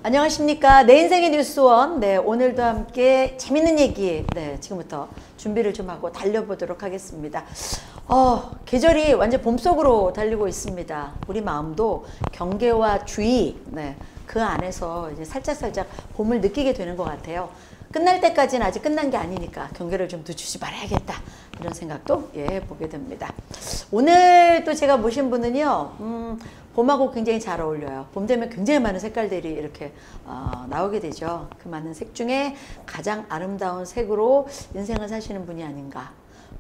안녕하십니까. 내 인생의 뉴스원. 네, 오늘도 함께 재밌는 얘기, 네, 지금부터 준비를 좀 하고 달려보도록 하겠습니다. 계절이 완전 봄 속으로 달리고 있습니다. 우리 마음도 경계와 주의, 네, 그 안에서 이제 살짝살짝 봄을 느끼게 되는 것 같아요. 끝날 때까지는 아직 끝난 게 아니니까 경계를 좀 늦추지 말아야겠다, 이런 생각도 보게 됩니다. 오늘 또 제가 모신 분은요, 봄하고 굉장히 잘 어울려요. 봄 되면 굉장히 많은 색깔들이 이렇게 나오게 되죠. 그 많은 색 중에 가장 아름다운 색으로 인생을 사시는 분이 아닌가.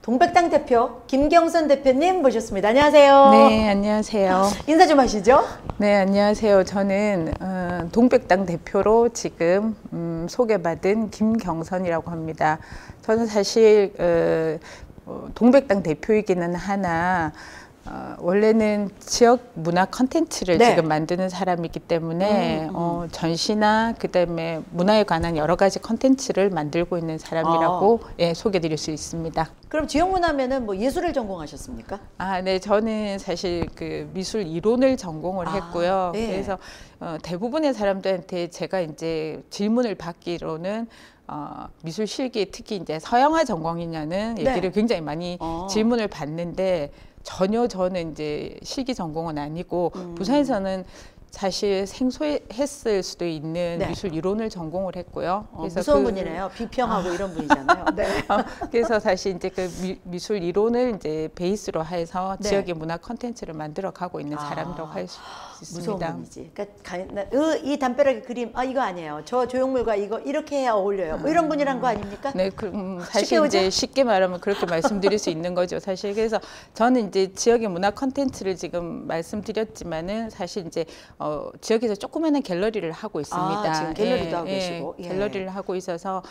동백당 대표 김경선 대표님 모셨습니다. 안녕하세요. 네, 안녕하세요. 인사 좀 하시죠. 네, 안녕하세요. 저는 동백당 대표로 지금 소개받은 김경선이라고 합니다. 저는 사실 동백당 대표이기는 하나 원래는 지역 문화 컨텐츠를 지금 만드는 사람이기 때문에 전시나 그다음에 문화에 관한 여러 가지 컨텐츠를 만들고 있는 사람이라고 소개드릴 수 있습니다. 그럼 지역 문화면은 뭐 예술을 전공하셨습니까? 네, 저는 사실 그 미술 이론을 전공을 했고요. 그래서 대부분의 사람들한테 제가 이제 질문을 받기로는 미술 실기 특히 이제 서양화 전공이냐는 얘기를 굉장히 많이 질문을 받는데, 전혀 저는 이제 실기 전공은 아니고 부산에서는 사실 생소했을 수도 있는 미술 이론을 전공을 했고요. 그래서 무서운 분이네요. 비평하고 이런 분이잖아요. 네. 그래서 사실 이제 그 미술 이론을 이제 베이스로 해서 지역의 문화 콘텐츠를 만들어 가고 있는 사람이라고 할 수 있습니다. 무서운 분이지. 그러니까 이 담벼락의 그림, 이거 아니에요. 저 조형물과 이거 이렇게 해야 어울려요. 뭐 이런 분이란 거 아닙니까? 네, 사실 이제 쉽게 말하면 그렇게 말씀드릴 수 있는 거죠. 사실 그래서 저는 이제 지역의 문화 콘텐츠를 지금 말씀드렸지만은 사실 이제 지역에서 조그마한 갤러리를 하고 있습니다. 지금 갤러리도 하고 계시고. 갤러리를 하고 있어서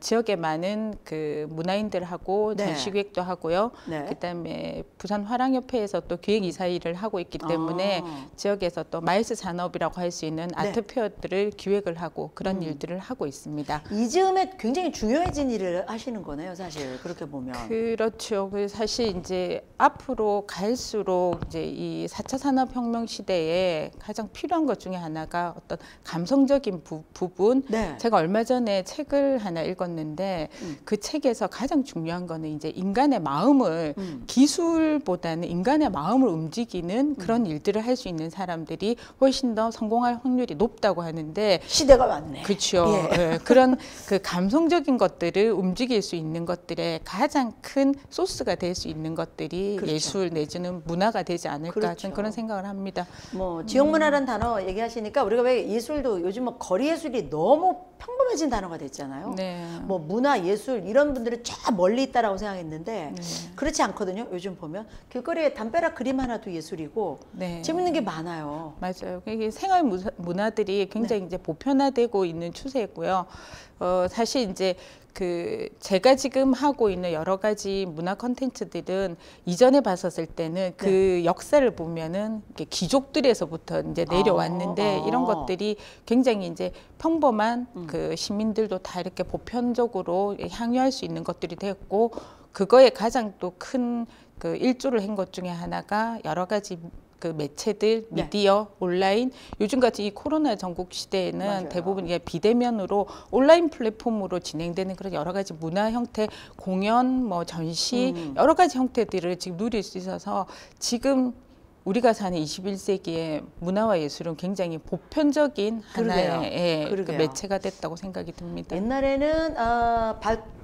지역에 많은 그 문화인들하고 전시기획도 하고요. 그다음에 부산 화랑협회에서 또 기획이사 일을 하고 있기 때문에 지역에서 또 마일스 산업이라고 할 수 있는 아트페어들을 기획을 하고 그런 일들을 하고 있습니다. 이 즈음에 굉장히 중요해진 일을 하시는 거네요, 사실 그렇게 보면. 그렇죠. 그래서 사실 이제 앞으로 갈수록 이제 이 4차 산업혁명 시대에 가장 필요한 것 중에 하나가 어떤 감성적인 부분. 제가 얼마 전에 책을 하나 읽었는데 그 책에서 가장 중요한 거는 이제 인간의 마음을 기술보다는 인간의 마음을 움직이는 그런 일들을 할 수 있는 사람들이 훨씬 더 성공할 확률이 높다고 하는데, 시대가 왔네. 그렇죠. 그런 그 감성적인 것들을 움직일 수 있는 것들의 가장 큰 소스가 될 수 있는 것들이 예술 내지는 문화가 되지 않을까, 저는 그런 생각을 합니다. 뭐 지역 문화라는 단어 얘기하시니까 우리가 왜 예술도 요즘 뭐 거리 예술이 너무 평범해진 단어가 됐잖아요. 뭐 문화 예술 이런 분들은 저 멀리 있다라고 생각했는데 그렇지 않거든요. 요즘 보면 길거리에 담벼락 그림 하나도 예술이고 재밌는 게 많아요. 맞아요. 이게 생활 문화들이 굉장히 이제 보편화되고 있는 추세고요. 사실 이제 그 제가 지금 하고 있는 여러 가지 문화 콘텐츠들은 이전에 봤었을 때는 그 역사를 보면은 귀족들에서부터 이제 내려왔는데 이런 것들이 굉장히 이제 평범한 그 시민들도 다 이렇게 보편적으로 향유할 수 있는 것들이 되었고, 그거에 가장 또 큰 그 일조를 한 것 중에 하나가 여러 가지 그 매체들, 미디어, 온라인, 요즘같이 이 코로나 전국 시대에는 대부분 이게 비대면으로 온라인 플랫폼으로 진행되는 그런 여러 가지 문화 형태, 공연, 뭐 전시, 여러 가지 형태들을 지금 누릴 수 있어서 지금 우리가 사는 21세기의 문화와 예술은 굉장히 보편적인 하나의 그 매체가 됐다고 생각이 듭니다. 옛날에는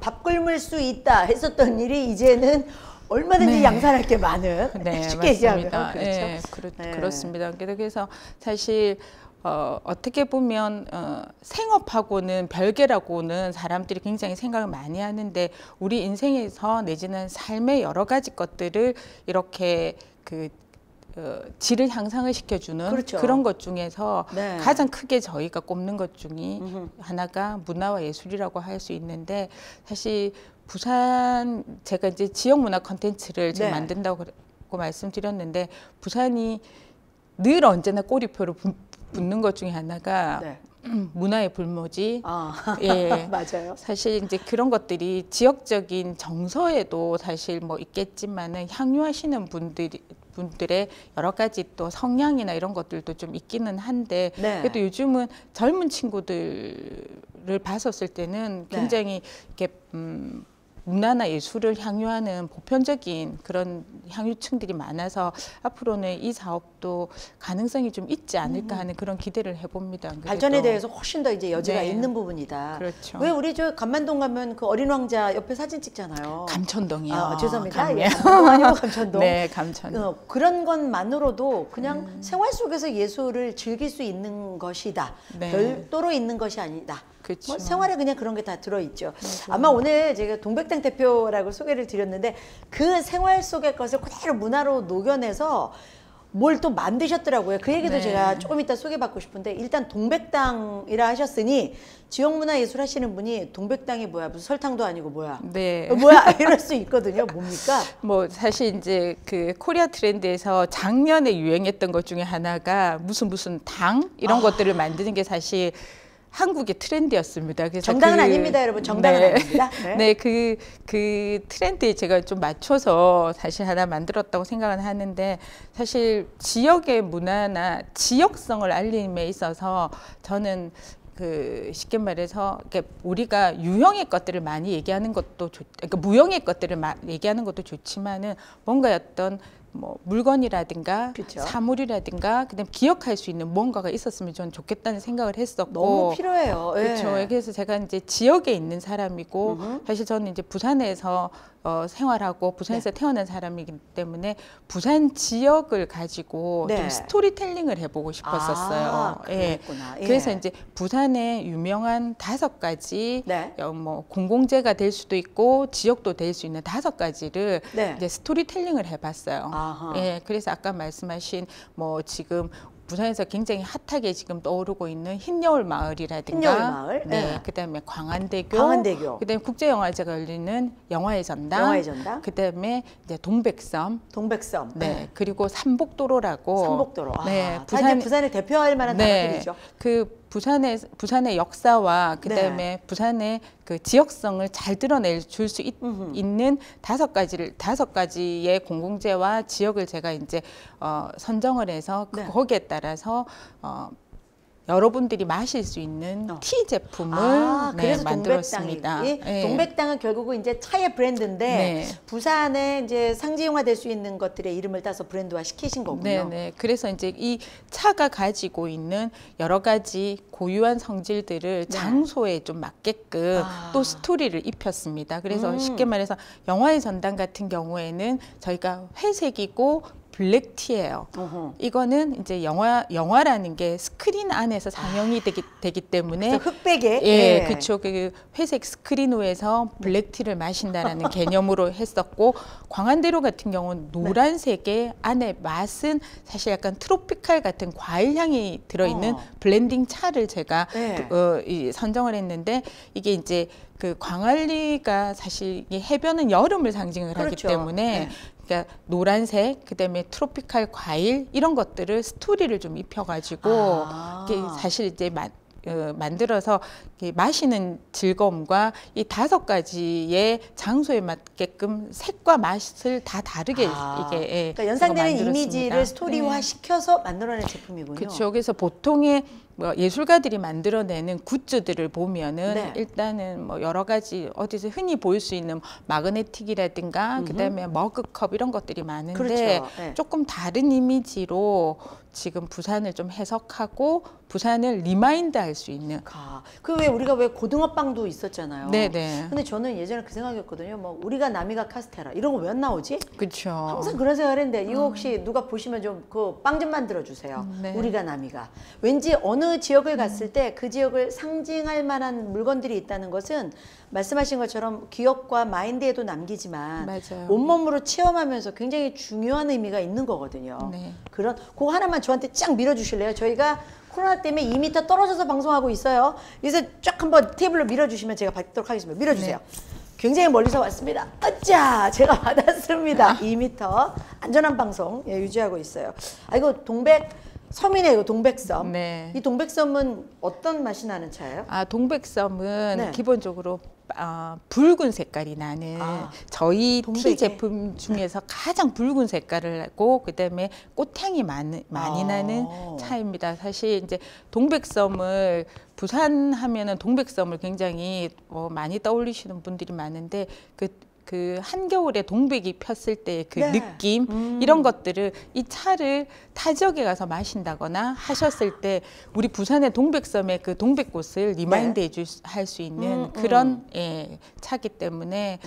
밥 굶을 수 있다 했었던 일이 이제는 얼마든지 양산할 게 많은, 쉽게 얘기하면 그렇습니다. 그래서 사실 어떻게 보면 생업하고는 별개라고는 사람들이 굉장히 생각을 많이 하는데, 우리 인생에서 내지는 삶의 여러 가지 것들을 이렇게 질을 향상을 시켜주는 그런 것 중에서 가장 크게 저희가 꼽는 것 중에 하나가 문화와 예술이라고 할 수 있는데, 사실 부산, 제가 이제 지역 문화 콘텐츠를 지금 만든다고 말씀드렸는데, 부산이 늘 언제나 꼬리표를 붙는 것 중에 하나가 문화의 불모지. 맞아요. 사실 이제 그런 것들이 지역적인 정서에도 사실 뭐 있겠지만은 향유하시는 분들의 여러 가지 또 성향이나 이런 것들도 좀 있기는 한데 네. 그래도 요즘은 젊은 친구들을 봤었을 때는 굉장히 이렇게 문화나 예술을 향유하는 보편적인 그런 향유층들이 많아서 앞으로는 이 사업도 가능성이 좀 있지 않을까 하는 그런 기대를 해봅니다. 그래도. 발전에 대해서 훨씬 더 이제 여지가 네. 있는 부분이다. 그렇죠. 왜 우리 저 감만동 가면 그 어린 왕자 옆에 사진 찍잖아요. 감천동이요. 아, 죄송합니다. 감면. 예, 감만동 아니고 감천동. 네, 감천동. 그런 것만으로도 그냥 생활 속에서 예술을 즐길 수 있는 것이다. 네. 별도로 있는 것이 아니다. 그렇죠. 뭐 생활에 그냥 그런 게 다 들어있죠. 아마 오늘 제가 동백당 대표라고 소개를 드렸는데 그 생활 속의 것을 그대로 문화로 녹여내서 뭘 또 만드셨더라고요. 그 얘기도 네. 제가 조금 이따 소개받고 싶은데 일단 동백당이라 하셨으니 지역문화예술 하시는 분이 동백당이 뭐야 무슨 설탕도 아니고 뭐야 네. 뭐야 이럴 수 있거든요. 뭡니까? 뭐 사실 이제 그 코리아 트렌드에서 작년에 유행했던 것 중에 하나가 무슨 당 이런 것들을 만드는 게 사실 한국의 트렌드였습니다. 그래서 정당은 아닙니다, 여러분. 정당은 네. 아닙니다. 네. 네, 그 트렌드에 제가 좀 맞춰서 사실 하나 만들었다고 생각은 하는데 사실 지역의 문화나 지역성을 알림에 있어서 저는 그 쉽게 말해서 이렇게 우리가 유형의 것들을 많이 얘기하는 것도 그러니까 무형의 것들을 얘기하는 것도 좋지만은 뭔가 어떤 뭐 물건이라든가 그쵸. 사물이라든가 그다음 기억할 수 있는 뭔가가 있었으면 저는 좋겠다는 생각을 했었고 너무 필요해요. 예. 그렇죠. 그래서 제가 이제 지역에 있는 사람이고 사실 저는 이제 부산에서 생활하고 부산에서 태어난 사람이기 때문에 부산 지역을 가지고 네. 좀 스토리텔링을 해보고 싶었었어요. 그랬구나. 예. 그래서 이제 부산의 유명한 5가지 네. 뭐 공공재가 될 수도 있고 지역도 될 수 있는 5가지를 네. 이제 스토리텔링을 해봤어요. 아하. 예, 그래서 아까 말씀하신 뭐 지금 부산에서 굉장히 핫하게 지금 떠오르고 있는 흰여울 마을이라든가, 흰여울 마을? 네, 네. 그다음에 광안대교, 광안대교. 그다음에 국제영화제가 열리는 영화의 전당, 영화의 전당. 그다음에 이제 동백섬, 동백섬. 네, 그리고 삼복도로라고, 삼복도로. 네, 다 이제 부산을 대표할 만한 단어들이죠. 그 부산의 역사와 그다음에 네. 부산의 그 지역성을 잘 드러낼 줄 수 있는 5가지의 공공재와 지역을 제가 이제 선정을 해서 네. 거기에 따라서 여러분들이 마실 수 있는 티 제품을 그래서 만들었습니다. 동백당이 네. 동백당은 결국은 이제 차의 브랜드인데 네. 부산에 이제 상징화될 수 있는 것들의 이름을 따서 브랜드화 시키신 거군요. 네. 그래서 이제 이 차가 가지고 있는 여러 가지 고유한 성질들을 장소에 좀 맞게끔 또 스토리를 입혔습니다. 그래서 쉽게 말해서 영화의 전당 같은 경우에는 저희가 회색이고 블랙티예요. 이거는 이제 영화라는 게 스크린 안에서 상영이 되기 때문에 흑백에 예, 그렇죠. 그 회색 스크린 위에서 블랙티를 마신다라는 개념으로 했었고 광안대로 같은 경우는 노란색의 안에 맛은 사실 약간 트로피칼 같은 과일 향이 들어있는 블렌딩 차를 제가 선정을 했는데 이게 이제 그 광안리가 사실 이 해변은 여름을 상징을 하기 때문에 그러니까 노란색, 그다음에 트로피칼 과일 이런 것들을 스토리를 좀 입혀가지고 이게 사실 이제 만들어서 마시는 즐거움과 이 5가지의 장소에 맞게끔 색과 맛을 다 다르게 이게 그러니까 연상되는 이미지를 스토리화 시켜서 만들어낸 제품이군요. 그렇죠. 그래서 보통의 뭐 예술가들이 만들어내는 굿즈들을 보면은 일단은 뭐 여러 가지 어디서 흔히 볼 수 있는 마그네틱이라든가 그다음에 머그컵 이런 것들이 많은데 조금 다른 이미지로 지금 부산을 좀 해석하고 부산을 리마인드할 수 있는. 그 왜 우리가 왜 고등어빵도 있었잖아요. 네네. 근데 저는 예전에 그 생각이었거든요. 뭐 우리가 남이가 카스테라 이런 거 왜 안 나오지? 그렇죠. 항상 그런 생각했는데 이거 혹시 누가 보시면 좀 그 빵 좀 만들어 주세요. 우리가 남이가. 왠지 어느 지역을 갔을 때 그 지역을 상징할 만한 물건들이 있다는 것은 말씀하신 것처럼 기억과 마인드에도 남기지만 온몸으로 체험하면서 굉장히 중요한 의미가 있는 거거든요. 그런 그거 하나만 저한테 쫙 밀어주실래요? 저희가 코로나 때문에 2m 떨어져서 방송하고 있어요. 그래서 쫙 한번 테이블로 밀어주시면 제가 받도록 하겠습니다. 밀어주세요. 굉장히 멀리서 왔습니다. 아짜 제가 받았습니다. 2m 안전한 방송 유지하고 있어요. 이거 섬이네요. 이거 동백섬. 이 동백섬은 어떤 맛이 나는 차예요? 동백섬은 기본적으로 붉은 색깔이 나는 저희 동백에? 티 제품 중에서 가장 붉은 색깔을 하고 그다음에 꽃향이 많이 나는 차입니다. 사실 이제 동백섬을 부산 하면은 동백섬을 굉장히 많이 떠올리시는 분들이 많은데 그 한겨울에 동백이 폈을 때 그 네. 느낌 이런 것들을 이 차를 타 지역에 가서 마신다거나 하셨을 때 우리 부산의 동백섬의 그 동백꽃을 리마인드 할 수 있는 그런 차기 때문에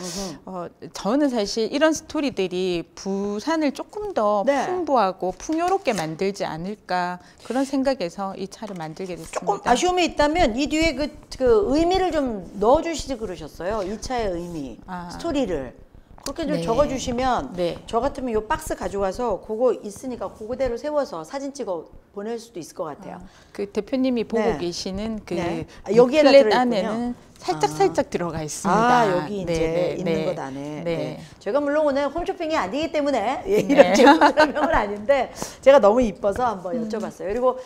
저는 사실 이런 스토리들이 부산을 조금 더 네. 풍부하고 풍요롭게 만들지 않을까 그런 생각에서 이 차를 만들게 됐습니다. 조금 아쉬움이 있다면 이 뒤에 그 의미를 좀 넣어주시지 그러셨어요. 이 차의 의미, 스토리를. 그렇게 좀 네. 적어주시면 네. 저 같으면 이 박스 가져가서 그거 있으니까 그거대로 세워서 사진 찍어 보낼 수도 있을 것 같아요. 그 대표님이 보고 네. 계시는 그 네. 여기에다 플랫 들어있군요. 안에는 살짝 들어가 있습니다. 여기 이제 있는 것 안에. 네. 제가 물론 오늘 홈쇼핑이 아니기 때문에 이런 제품 설명은 아닌데 제가 너무 이뻐서 한번 여쭤봤어요. 그리고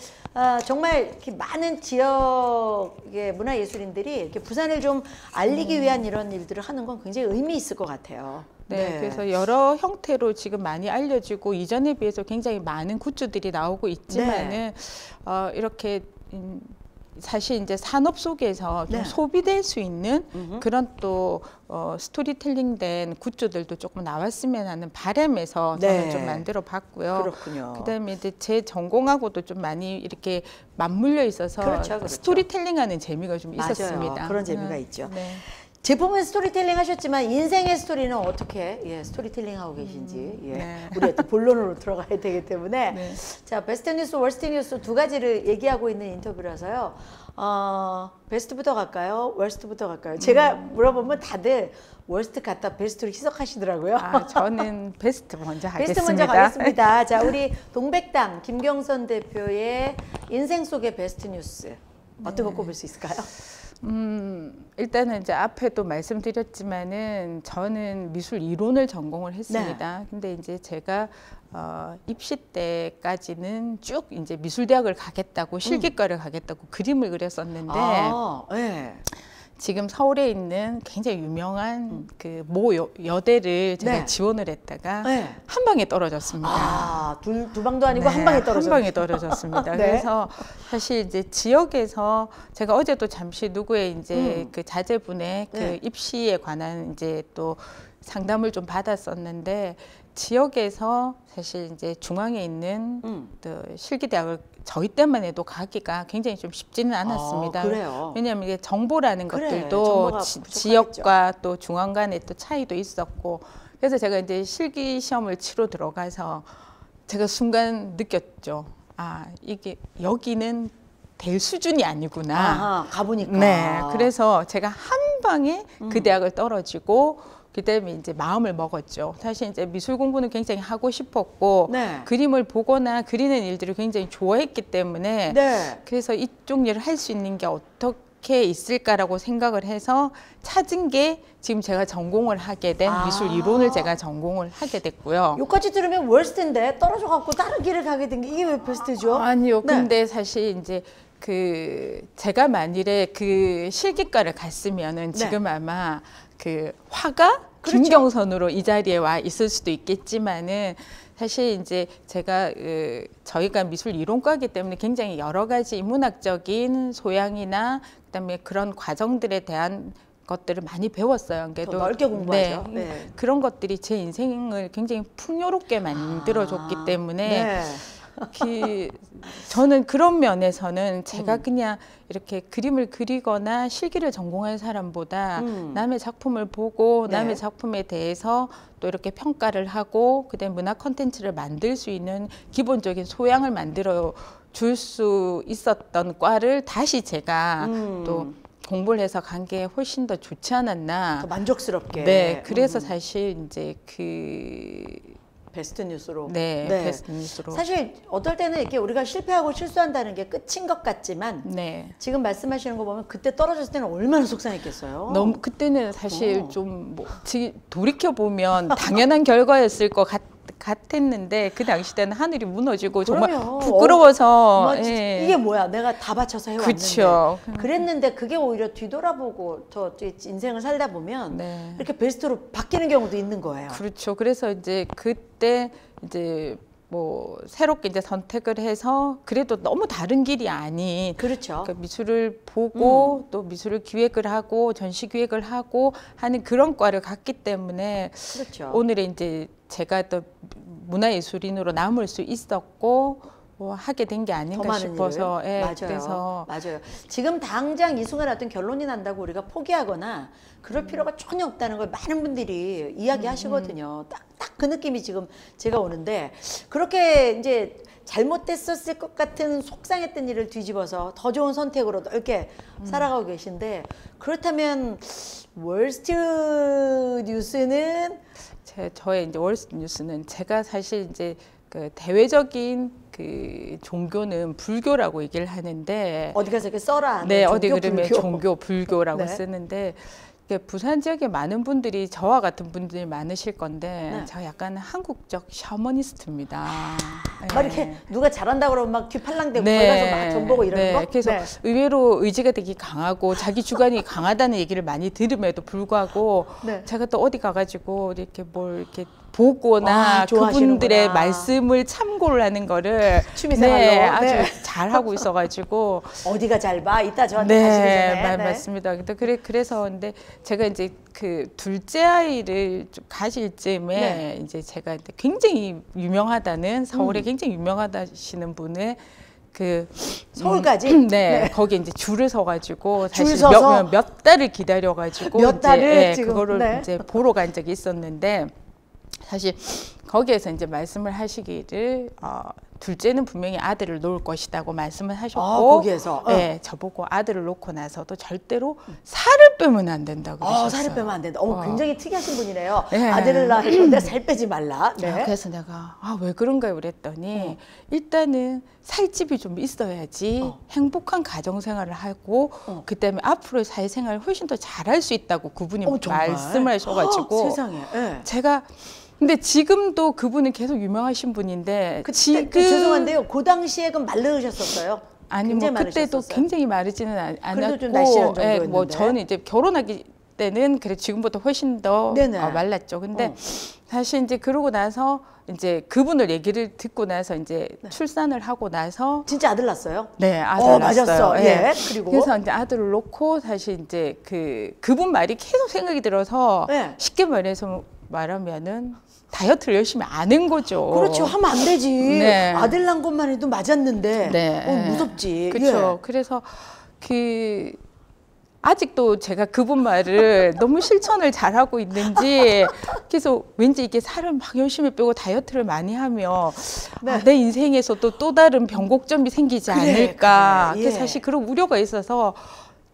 정말 이렇게 많은 지역의 문화예술인들이 이렇게 부산을 좀 알리기 위한 이런 일들을 하는 건 굉장히 의미 있을 것 같아요. 네, 그래서 여러 형태로 지금 많이 알려지고 이전에 비해서 굉장히 많은 굿즈들이 나오고 있지만은 이렇게 사실 이제 산업 속에서 좀 소비될 수 있는 그런 또 스토리텔링된 굿즈들도 조금 나왔으면 하는 바람에서 저는 좀 만들어 봤고요. 그렇군요. 그다음에 이제 제 전공하고도 좀 많이 이렇게 맞물려 있어서 그렇죠. 스토리텔링하는 재미가 좀 있었습니다. 맞아요. 그런 재미가 있죠. 네. 제품은 스토리텔링 하셨지만 인생의 스토리는 어떻게 스토리텔링 하고 계신지 우리가 또 본론으로 들어가야 되기 때문에 자 베스트 뉴스, 월스트 뉴스 두 가지를 얘기하고 있는 인터뷰라서요. 베스트부터 갈까요? 월스트부터 갈까요? 제가 물어보면 다들 월스트 갔다 베스트로 희석하시더라고요. 저는 베스트 먼저 하겠습니다. 베스트 먼저 가겠습니다. 자, 우리 동백당 김경선 대표의 인생 속의 베스트 뉴스 어떤 거 꼽을 수 있을까요? 일단은 이제 앞에도 말씀드렸지만은 저는 미술 이론을 전공을 했습니다. 근데 이제 제가 입시 때까지는 쭉 이제 미술대학을 가겠다고 실기과를 가겠다고 그림을 그렸었는데 지금 서울에 있는 굉장히 유명한 그 모 여대를 제가 지원을 했다가 한 방에 떨어졌습니다. 두 방도 아니고 한 방에 떨어졌어요. 한 방에 떨어졌습니다. 그래서 사실 이제 지역에서 제가 어제도 잠시 누구의 이제 그 자제분의 그 입시에 관한 이제 또 상담을 좀 받았었는데 지역에서 사실 이제 중앙에 있는 또 실기대학을 저희 때만 해도 가기가 굉장히 좀 쉽지는 않았습니다. 그래요? 왜냐하면 이게 정보라는 것들도 지역과 또 중앙 간의 또 차이도 있었고 그래서 제가 이제 실기 시험을 치러 들어가서 제가 순간 느꼈죠. 이게 여기는 될 수준이 아니구나. 가보니까. 네, 그래서 제가 한 방에 그 대학을 떨어지고 그다음에 이제 마음을 먹었죠. 사실 이제 미술 공부는 굉장히 하고 싶었고 그림을 보거나 그리는 일들을 굉장히 좋아했기 때문에 그래서 이쪽 일을 할 수 있는 게 어떻게 있을까라고 생각을 해서 찾은 게 지금 제가 전공을 하게 된 미술 이론을 제가 전공을 하게 됐고요. 여기까지 들으면 월스트인데 떨어져 갖고 다른 길을 가게 된 게 이게 왜 베스트죠? 아니요. 근데 사실 이제 그 제가 만일에 그 실기과를 갔으면은 지금 아마 그 화가 김경선으로 이 자리에 와 있을 수도 있겠지만은 사실 이제 제가 저희가 미술 이론과이기 때문에 굉장히 여러 가지 인문학적인 소양이나 그다음에 그런 과정들에 대한 것들을 많이 배웠어요. 더 넓게 공부하죠. 그런 것들이 제 인생을 굉장히 풍요롭게 만들어줬기 때문에 저는 그런 면에서는 제가 그냥 이렇게 그림을 그리거나 실기를 전공한 사람보다 남의 작품을 보고 남의 작품에 대해서 또 이렇게 평가를 하고 그다음에 문화 콘텐츠를 만들 수 있는 기본적인 소양을 만들어 줄 수 있었던 과를 다시 제가 또 공부를 해서 간 게 훨씬 더 좋지 않았나. 더 만족스럽게. 네, 그래서 사실 이제 그 베스트 뉴스로. 베스트 뉴스로. 사실 어떨 때는 이렇게 우리가 실패하고 실수한다는 게 끝인 것 같지만 지금 말씀하시는 거 보면 그때 떨어졌을 때는 얼마나 속상했겠어요. 너무 그때는 사실 좀 뭐 돌이켜 보면 당연한 결과였을 것 같았는데 그 당시 때는 하늘이 무너지고 정말 그럼요. 부끄러워서 뭐, 이게 뭐야 내가 다 바쳐서 해왔는데 그쵸. 그랬는데 그게 오히려 뒤돌아보고 더 인생을 살다 보면 네. 이렇게 베스트로 바뀌는 경우도 있는 거예요. 그렇죠. 그래서 이제 그때 이제 뭐 새롭게 이제 선택을 해서 그래도 너무 다른 길이 아닌 그렇죠. 그러니까 미술을 보고 또 미술을 기획을 하고 전시 기획을 하고 하는 그런 과를 갔기 때문에 그렇죠. 오늘의 이제 제가 또 문화예술인으로 남을 수 있었고 뭐 하게 된 게 더 아닌가 많은 싶어서 일을. 예, 맞아요. 그래서 맞아요. 지금 당장 이 순간 어떤 결론이 난다고 우리가 포기하거나 그럴 필요가 전혀 없다는 걸 많은 분들이 이야기하시거든요. 딱 그 느낌이 지금 제가 오는데 그렇게 이제 잘못됐었을 것 같은 속상했던 일을 뒤집어서 더 좋은 선택으로 넓게 살아가고 계신데 그렇다면 월스트 뉴스는 저의 이제 월스트 뉴스는 제가 사실 이제 그 대외적인 그 종교는 불교라고 얘기를 하는데 어디 가서 이렇게 써라. 네, 종교, 어디 그러면 불교. 종교 불교라고 네. 쓰는데 이게 부산 지역에 많은 분들이 저와 같은 분들이 많으실 건데 네. 제가 약간 한국적 셔머니스트입니다. 막 이렇게 누가 잘한다 그러면 막 뒤팔랑대고 네. 거기 가서 막 전 보고 이러는 거? 그래서 네. 의외로 의지가 되게 강하고 자기 주관이 강하다는 얘기를 많이 들음에도 불구하고 네. 제가 또 어디 가가지고 이렇게 뭘 이렇게 보거나 좋아하시는구나. 그분들의 말씀을 참고를 하는 거를 취미생활로. 네, 아주 네. 잘 하고 있어가지고 어디가 잘 봐? 이따 저한테 가시기 전에. 네. 맞습니다. 그래서 근데 제가 이제 그 둘째 아이를 좀 가질 즈음에 네. 이제 제가 이제 굉장히 유명하다는 서울에 굉장히 유명하다시는 분의 그 서울까지? 네, 거기 이제 줄을 서가지고 줄 사실 서서? 몇 달을 기다려가지고 몇 달을 이제, 지금, 그거를 네. 이제 보러 간 적이 있었는데 사실 거기에서 이제 말씀을 하시기를 둘째는 분명히 아들을 놓을 것이라고 말씀을 하셨고 거기에서? 네, 저보고 아들을 놓고 나서도 절대로 살을 빼면 안 된다고 그러셨어요. 살을 빼면 안 된다. 굉장히 특이하신 분이네요. 네. 아들을 낳을 건데 살 빼지 말라. 네. 그래서 내가 왜 그런가요? 그랬더니 일단은 살집이 좀 있어야지 행복한 가정생활을 하고 그다음에 앞으로의 사회생활을 훨씬 더 잘할 수 있다고 그분이 정말? 말씀을 하셔가지고 세상에. 네. 제가 근데 지금도 그분은 계속 유명하신 분인데 지금 죄송한데요. 그 당시에 그럼 마르셨었어요? 아니 뭐 굉장히 그때도 마르셨었어요? 굉장히 마르지는 않았고 그래도 좀 날씬한 정도였는데. 뭐 저는 이제 결혼하기 때는 그래 지금보다 훨씬 더 네네. 말랐죠. 근데 사실 이제 그러고 나서 이제 그분을 얘기를 듣고 나서 이제 출산을 하고 나서 진짜 아들 낳았어요? 네, 아들 맞았어. 낳았어요. 예. 그리고 그래서 이제 아들을 놓고 사실 이제 그분 말이 계속 생각이 들어서 네. 쉽게 말하면은 다이어트를 열심히 안 한 거죠. 그렇죠. 하면 안 되지. 네. 아들 낳은 것만 해도 맞았는데. 네. 무섭지. 그렇죠. 그래서 아직도 제가 그분 말을 너무 실천을 잘하고 있는지 그래서 왠지 이게 살을 막 열심히 빼고 다이어트를 많이 하면 내 인생에서도 또 다른 변곡점이 생기지 않을까. 그래. 예. 사실 그런 우려가 있어서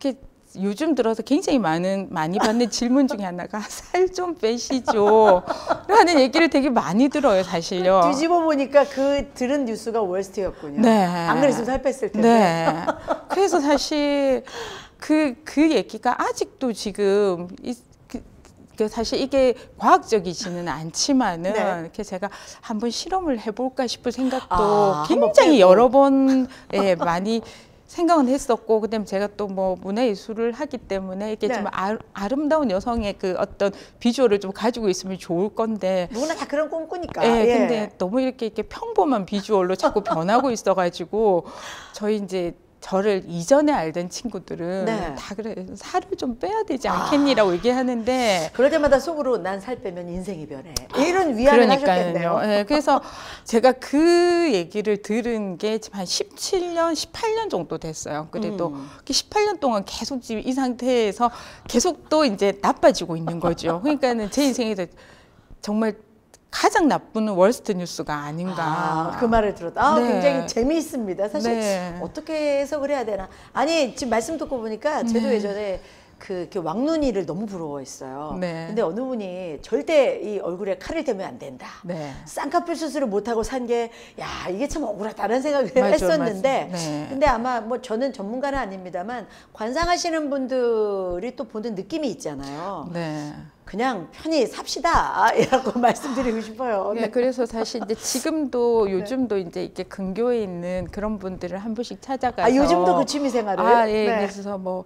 이렇게 요즘 들어서 굉장히 많이 받는 질문 중에 하나가 살 좀 빼시죠 라는 얘기를 되게 많이 들어요, 사실요. 뒤집어 보니까 그 들은 뉴스가 월스트였군요. 네. 안 그랬으면 살 뺐을 텐데. 네. 그래서 사실 그 얘기가 아직도 지금 사실 이게 과학적이지는 않지만은 네. 이렇게 제가 한번 실험을 해볼까 싶은 생각도 한번 굉장히 빼고. 여러 번 많이 생각은 했었고, 그다음에 제가 또 뭐 문화예술을 하기 때문에 이게 네. 좀 아름다운 여성의 그 어떤 비주얼을 좀 가지고 있으면 좋을 건데. 누구나 다 그런 꿈 꾸니까. 예, 예. 근데 너무 이렇게 평범한 비주얼로 자꾸 변하고 있어가지고 저희 이제 저를 이전에 알던 친구들은 네. 다 그래 살을 좀 빼야 되지 않겠니라고 얘기하는데 그럴 때마다 속으로 난 살 빼면 인생이 변해. 이런 위안을 하셨겠네요. 예, 그래서 제가 그 얘기를 들은 게 지금 한 17년, 18년 정도 됐어요. 그래도 18년 동안 계속 지금 이 상태에서 계속 또 이제 나빠지고 있는 거죠. 그러니까는 제 인생에서 정말 가장 나쁜 월스트 뉴스가 아닌가. 그 말을 들었다. 네. 굉장히 재미있습니다. 사실 네. 어떻게 해석을 해야 되나. 아니 지금 말씀 듣고 보니까 저도 예전에 그 왕눈이를 너무 부러워했어요. 네. 근데 어느 분이 절대 이 얼굴에 칼을 대면 안 된다. 네. 쌍꺼풀 수술을 못하고 산 게 야 이게 참 억울하다는 생각을 맞아, 했었는데 맞아. 네. 근데 아마 뭐 저는 전문가는 아닙니다만 관상하시는 분들이 또 보는 느낌이 있잖아요. 네. 그냥 편히 삽시다라고 말씀드리고 싶어요. 네, 그래서 사실 이제 지금도 요즘도 이제 이렇게 근교에 있는 그런 분들을 한 분씩 찾아가서 요즘도 그 취미 생활을 예, 네. 그래서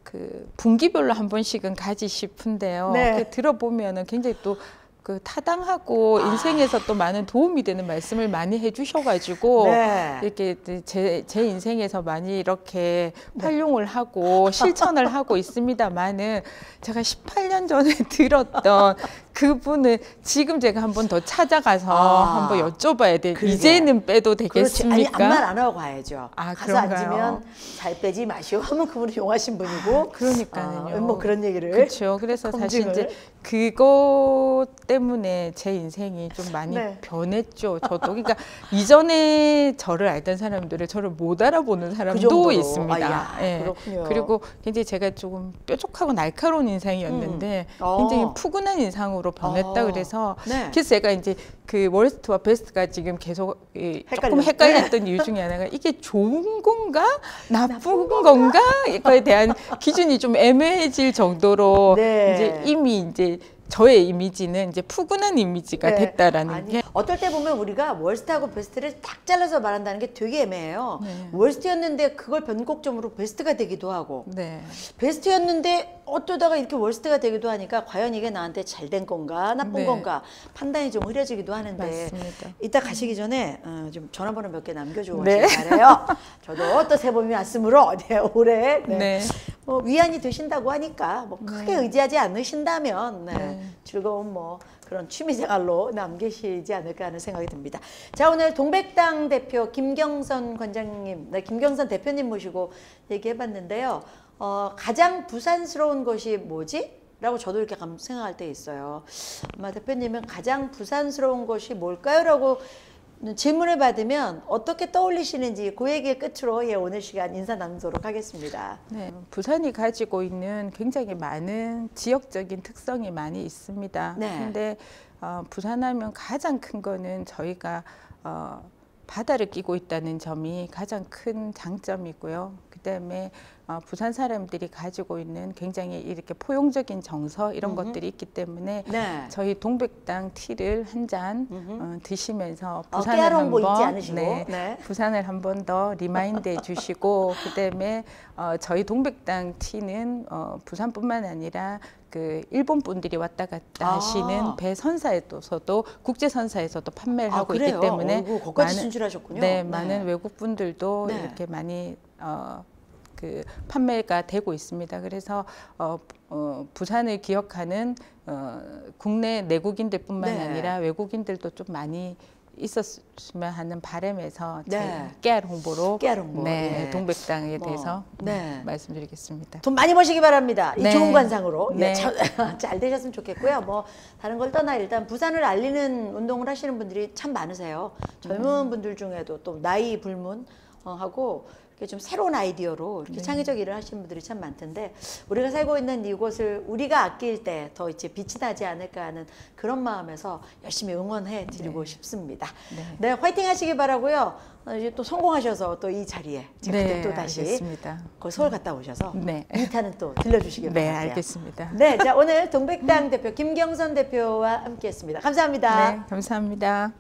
그 분기별로 한 번씩은 가지 싶은데요. 네. 들어보면은 굉장히 또 그 타당하고 인생에서 또 많은 도움이 되는 말씀을 많이 해주셔가지고 네. 이렇게 제 인생에서 많이 이렇게 활용을 하고 실천을 하고 있습니다만은 제가 18년 전에 들었던 그분을 지금 제가 한 번 더 찾아가서 한번 여쭤봐야 돼요. 그러게. 이제는 빼도 되겠습니까? 그렇지. 아니, 암만 안 하고 가야죠. 가서 그런가요? 앉으면 잘 빼지 마시오 하면 그분이 용하신 분이고. 그러니까요. 뭐 그런 얘기를. 그렇죠. 그래서 사실 이제 그거 때문에 제 인생이 좀 많이 네. 변했죠. 저도 그러니까 이전에 저를 알던 사람들을 저를 못 알아보는 사람도 정도로. 있습니다. 예. 그렇군요. 그리고 굉장히 제가 조금 뾰족하고 날카로운 인상이었는데 굉장히 푸근한 인상으로 변했다 그래서 네. 그래서 제가 이제 그 월스트와 베스트가 지금 계속 조금 네. 헷갈렸던 이유 중에 하나가 이게 좋은 건가 나쁜 건가 이거에 대한 기준이 좀 애매해질 정도로 네. 이제 이미 이제 저의 이미지는 이제 푸근한 이미지가 네. 됐다라는 게 어떨 때 보면 우리가 월스트하고 베스트를 딱 잘라서 말한다는 게 되게 애매해요. 네. 월스트였는데 그걸 변곡점으로 베스트가 되기도 하고 네. 베스트였는데 어쩌다가 이렇게 월스트가 되기도 하니까 과연 이게 나한테 잘 된 건가 나쁜 네. 건가 판단이 좀 흐려지기도 하는데 맞습니다. 이따 가시기 전에 좀 전화번호 몇 개 남겨주고 네. 가시기 바래요. 저도 또 새봄이 왔으므로 올해 네. 뭐 위안이 되신다고 하니까 뭐 크게 의지하지 않으신다면 즐거운 뭐 그런 취미생활로 남기시지 않을까 하는 생각이 듭니다. 자, 오늘 동백당 대표 김경선 관장님, 김경선 대표님 모시고 얘기해봤는데요. 가장 부산스러운 것이 뭐지? 라고 저도 이렇게 생각할 때 있어요. 아마 대표님은 가장 부산스러운 것이 뭘까요? 라고 질문을 받으면 어떻게 떠올리시는지 그 얘기를 끝으로 오늘 시간 인사 나누도록 하겠습니다. 네, 부산이 가지고 있는 굉장히 많은 지역적인 특성이 많이 있습니다. 네. 근데 부산하면 가장 큰 거는 저희가 바다를 끼고 있다는 점이 가장 큰 장점이고요. 그다음에 부산 사람들이 가지고 있는 굉장히 이렇게 포용적인 정서 이런 것들이 있기 때문에 네. 저희 동백당 티를 한 잔 드시면서 깨알 부산을 홍보 잊지 한번 않으시고. 네. 부산을 한 번 더 리마인드해 주시고 그다음에 저희 동백당 티는 부산뿐만 아니라 그 일본 분들이 왔다 갔다 하시는 배 선사에서도 국제 선사에서도 판매를 하고 그래요? 있기 때문에 거기까지 진출하셨군요. 네, 많은 외국 분들도 네. 이렇게 많이 그 판매가 되고 있습니다. 그래서 부산을 기억하는 국내 내국인들뿐만 네. 아니라 외국인들도 좀 많이 있었으면 하는 바람에서 네. 깨알 홍보로 깨알 홍보. 네, 네. 동백당에 대해서 네. 말씀드리겠습니다. 돈 많이 버시기 바랍니다. 이 네. 좋은 관상으로 네. 잘 되셨으면 좋겠고요. 뭐 다른 걸 떠나 일단 부산을 알리는 운동을 하시는 분들이 참 많으세요. 젊은 분들 중에도 또 나이 불문 하고 이렇게 좀 새로운 아이디어로 이렇게 창의적 일을 하시는 분들이 참 많던데 우리가 살고 있는 이곳을 우리가 아낄 때 더 이제 빛이 나지 않을까 하는 그런 마음에서 열심히 응원해 드리고 싶습니다. 네, 화이팅 하시기 바라고요. 이제 또 성공하셔서 또 이 자리에 제가 그때 또 다시 알겠습니다. 서울 갔다 오셔서 네. 2타는 또 들려주시기 네, 바랍니다. 알겠습니다. 네, 자 오늘 동백당 대표 김경선 대표와 함께했습니다. 감사합니다. 네, 감사합니다.